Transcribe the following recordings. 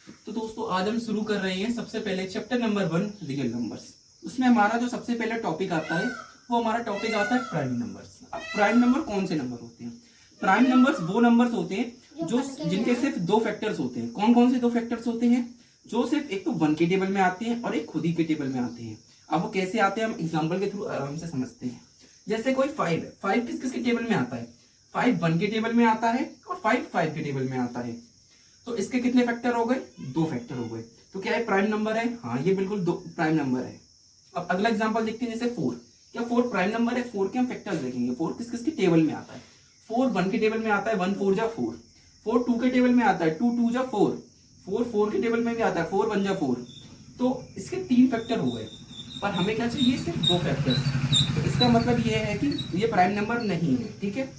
तो दोस्तों आज हम शुरू कर रहे हैं सबसे पहले चैप्टर नंबर 1 रियल नंबर्स। उसमें हमारा जो सबसे पहले टॉपिक आता है वो हमारा टॉपिक आता है प्राइम नंबर्स। अब प्राइम नंबर कौन से नंबर होते हैं? प्राइम नंबर्स वो नंबर्स होते हैं जो जिनके सिर्फ दो फैक्टर्स होते हैं। कौन कौन से दो फैक्टर्स होते हैं? जो सिर्फ एक तो 1 के टेबल में आते हैं और एक खुद ही के टेबल में आते हैं। अब वो कैसे आते हैं हम एग्जाम्पल के थ्रू आराम से समझते हैं। जैसे कोई 5 है, 5 किस किस के टेबल में आता है? 5 1 के टेबल में आता है और 5 5 के टेबल में आता है। तो इसके कितने फैक्टर हो गए? दो फैक्टर हो गए। तो क्या है प्राइम नंबर है? हाँ, ये बिल्कुल दो प्राइम नंबर है। अब अगला एग्जांपल देखते हैं, जैसे 4। क्या 4 प्राइम नंबर है? 4 के हम फैक्टर्स देखेंगे। 4 किस किस के टेबल में आता है? 4 1 के टेबल में आता है, 1 4 जा 4। 4 2 के टेबल में आता है, 2 2 जा 4। 4 4 के टेबल में भी आता है, 4 1 जा 4। तो इसके 3 फैक्टर हो गए, पर हमें क्या चाहिए? सिर्फ दो फैक्टर्स। तो इसका मतलब ये है कि ये प्राइम नंबर नहीं है, ठीक है।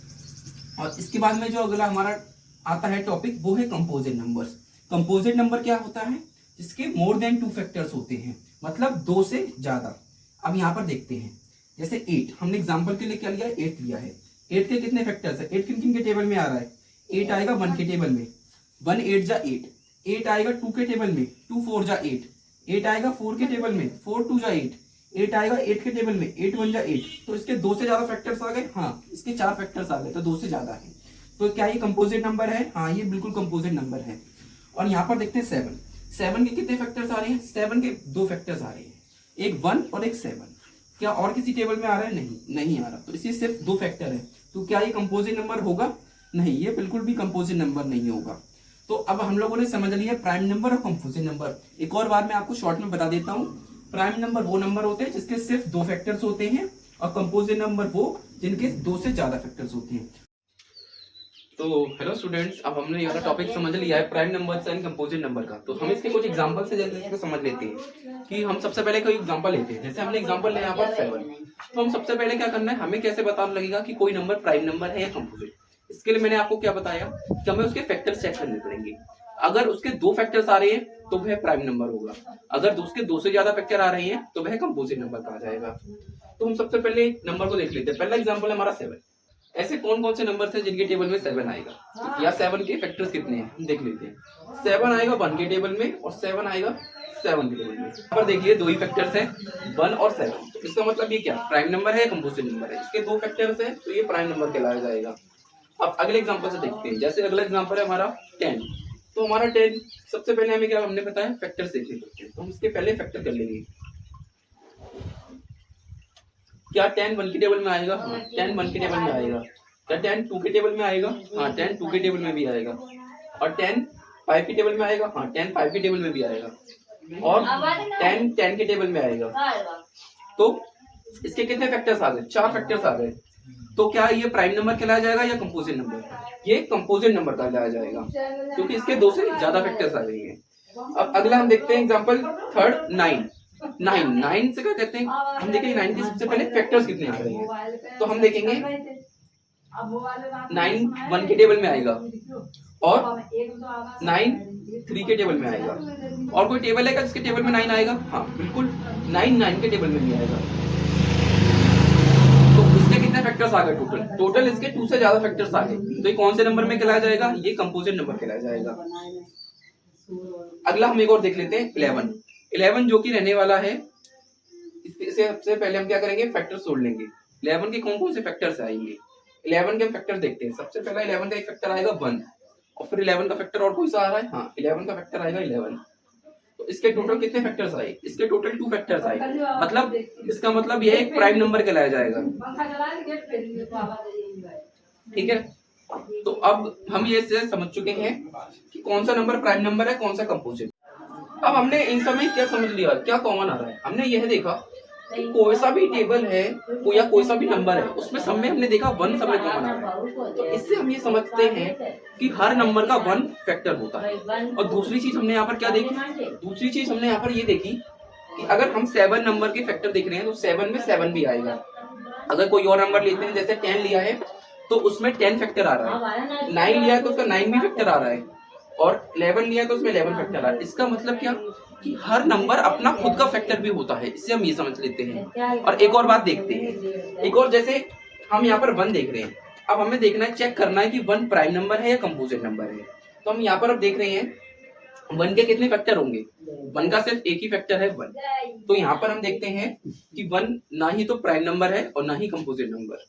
और इसके बाद में जो अगला हमारा आता है टॉपिक वो है कंपोजिट नंबर्स। कंपोजिट नंबर क्या होता है? जिसके मोर देन 2 फैक्टर्स होते हैं, मतलब 2 से ज्यादा। अब यहाँ पर देखते हैं, जैसे 8 हमने एग्जांपल के लिए क्या लिया है? 8 लिया है। 8 के कितने फैक्टर्स है? 8 किन किन के टेबल में आ रहा है? 8 आएगा 1 के टेबल में, 1 8 जा 8। 8 आएगा 2 के टेबल में, 2 4 जा 8। 8 आएगा 4 के टेबल में, 4 2 जा 8। 8 आएगा 8 के टेबल में, 8 1 जा 8। तो इसके 2 से ज्यादा फैक्टर्स आ गए। हाँ, इसके 4 फैक्टर्स आ गए, तो 2 से ज्यादा है। तो क्या ये कंपोजिट नंबर है? हाँ, ये बिल्कुल कंपोजिट नंबर है। और यहाँ पर देखते हैं 7। 7 के कितने फैक्टर्स आ रहे हैं? 7 के दो फैक्टर्स आ रहे हैं, एक 1 और एक 7। क्या और किसी टेबल में आ रहा है? नहीं आ रहा। तो इसी सिर्फ दो फैक्टर है। तो क्या ये कंपोजिट नंबर होगा? नहीं, ये बिल्कुल भी कंपोजिट नंबर नहीं होगा। तो अब हम लोगों ने समझ लिया प्राइम नंबर और कंपोजिट नंबर। एक और बार मैं आपको शॉर्ट में बता देता हूँ। प्राइम नंबर वो नंबर होते हैं जिसके सिर्फ दो फैक्टर्स होते हैं, और कंपोजिट नंबर वो जिनके 2 से ज्यादा फैक्टर्स होते हैं। तो हेलो स्टूडेंट्स, अब हमने ये टॉपिक समझ लिया है prime number and composite number का। तो हम इसके कुछ एग्जांपल से जैसे इसको समझ लेते हैं कि हम सबसे पहले कोई एग्जांपल लेते हैं। जैसे हमने एग्जांपल लिया यहाँ पर 7। तो हम सबसे पहले क्या करना है, हमें कैसे पता लगेगा कि कोई नंबर प्राइम नंबर है या कंपोजिट? इसके लिए मैंने आपको क्या बताया कि हमें उसके फैक्टर्स चेक करने पड़ेंगे। अगर उसके दो फैक्टर्स आ रहे हैं तो वह प्राइम नंबर होगा। अगर उसके 2 से ज्यादा फैक्टर आ रहे हैं तो वह कंपोजिट नंबर कहा जाएगा। तो हम सबसे पहले नंबर को देख लेते हैं। पहला एग्जाम्पल है हमारा 7। ऐसे कौन कौन से नंबर हैं जिनके टेबल में 7 आएगा, या 7 के फैक्टर्स कितने हैं हम देख लेते हैं। 7 आएगा 1 के टेबल में और 7 आएगा 7 के टेबल में। यहाँ पर देखिए दो ही फैक्टर्स हैं, 1 और 7। तो इसका मतलब ये क्या प्राइम नंबर है या कंपोजिट नंबर है? इसके दो फैक्टर्स हैं तो ये प्राइम नंबर कहलाया जाएगा। अब अगले एग्जांपल से देखते हैं। जैसे अगला एग्जांपल है हमारा 10। तो हमारा 10 सबसे पहले हमें क्या हमने बताया फैक्टर्स देखने पड़ते हैं, तो हम इसके पहले फैक्टर कर लेंगे। क्या 10 1 के टेबल में आएगा? हाँ, 10 1 के टेबल में आएगा। क्या 10 2 के टेबल में आएगा? हाँ, 10 2 के टेबल में भी आएगा। और 10 5 के टेबल में आएगा? हाँ, 10 5 के टेबल में भी आएगा। और 10 10 के टेबल में आएगा। तो इसके कितने फैक्टर्स आ गए? 4 फैक्टर्स आ गए। तो क्या ये प्राइम नंबर कहलाया जाएगा या कंपोजिट नंबर? ये कंपोजिट नंबर कहलाया जाएगा, क्योंकि इसके 2 से ज्यादा फैक्टर्स आ गए हैं। अब अगला हम देखते हैं एग्जाम्पल थर्ड 9। 9 से क्या कहते हैं? हम देखेंगे 9 के सबसे पहले फैक्टर्स कितने आ रहे हैं। तो हम देखेंगे 9 1 के टेबल में आएगा और 9 3 के टेबल में आएगा। और कोई टेबल है क्या जिसके टेबल में 9 आएगा? हाँ बिल्कुल, 9 के टेबल में भी आएगा। तो इसके कितने फैक्टर्स आ गए? टोटल इसके 2 से ज्यादा फैक्टर्स आ गए। तो ये कौन से नंबर में कहलाया जाएगा? ये कंपोजिट नंबर कहलाया जाएगा। अगला हम एक और देख लेते हैं 11। 11 जो कि रहने वाला है, इससे सबसे पहले हम क्या करेंगे फैक्टर्स जोड़ लेंगे। 11 के कौन कौन से फैक्टर्स आएंगे? 11 के हम फैक्टर देखते हैं। सबसे पहला 11 का एक फैक्टर आएगा 1, और फिर 11 का फैक्टर और कोई सा आ रहा है? हाँ, 11 का फैक्टर आएगा 11। तो इसके टोटल कितने फैक्टर्स आए? इसके टोटल 2 फैक्टर्स आए। मतलब इसका मतलब यह एक प्राइम नंबर कहलाया जाएगा, ठीक है। तो अब हम ये समझ चुके हैं कि कौन सा नंबर प्राइम नंबर है, कौन सा कंपोजिट। अब हमने इन सब में क्या समझ लिया, क्या कॉमन आ रहा है? हमने यह देखा कि कोई सा भी टेबल है या कोई सा भी नंबर है, उसमें सब में हमने देखा 1 सब में कॉमन आ रहा है। तो इससे हम ये समझते हैं कि हर नंबर का 1 फैक्टर होता है। और दूसरी चीज हमने यहाँ पर क्या देखी? दूसरी चीज हमने यहाँ पर ये देखी कि अगर हम 7 नंबर के फैक्टर देख रहे हैं तो 7 में 7 भी आएगा। अगर कोई और नंबर लेते हैं, जैसे 10 लिया है तो उसमें 10 फैक्टर आ रहा है। 9 लिया है तो उसका 9 भी फैक्टर आ रहा है, और 11 लिया तो उसमें 11 फैक्टर आ रहा है। इसका मतलब क्या कि हर नंबर अपना खुद का फैक्टर भी होता है। इससे हम ये समझ लेते हैं। और एक और बात देखते हैं, एक और जैसे हम यहाँ पर 1 देख रहे हैं। अब हमें देखना है, चेक करना है कि 1 प्राइम नंबर है या कंपोजिट नंबर है। तो हम यहाँ पर अब देख रहे हैं वन के कितने फैक्टर होंगे? वन का सिर्फ एक ही फैक्टर है, वन। तो यहाँ पर हम देखते हैं कि वन ना ही तो प्राइम नंबर है और ना ही कंपोजिट नंबर।